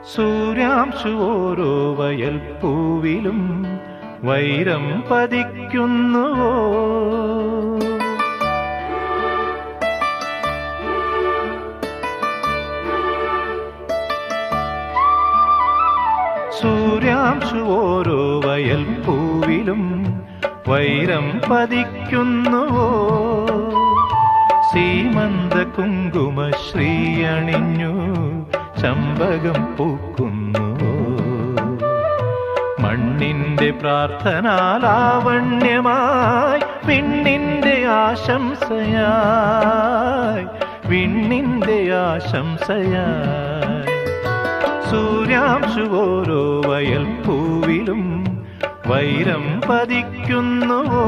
സൂര്യാംശു ഓരോ വയൽപ്പൂവിലും വൈരം പതിക്കുന്നുവോ? സൂര്യാംശു ഓരോ വയൽപ്പൂവിലും വൈരം പതിക്കുന്നുവോ? സീമന്ത കുങ്കുമശ്രീ അണിഞ്ഞു ചമ്പകം പൂക്കുന്നുവോ? മണ്ണിന്റെ പ്രാർത്ഥനാലാവണ്യമായി വിണ്ണിന്റെ ആശംസയായി, വിണ്ണിന്റെ ആശംസയായി. സൂര്യാംശു ഓരോ വയൽപ്പൂവിലും വൈരം പതിക്കുന്നുവോ?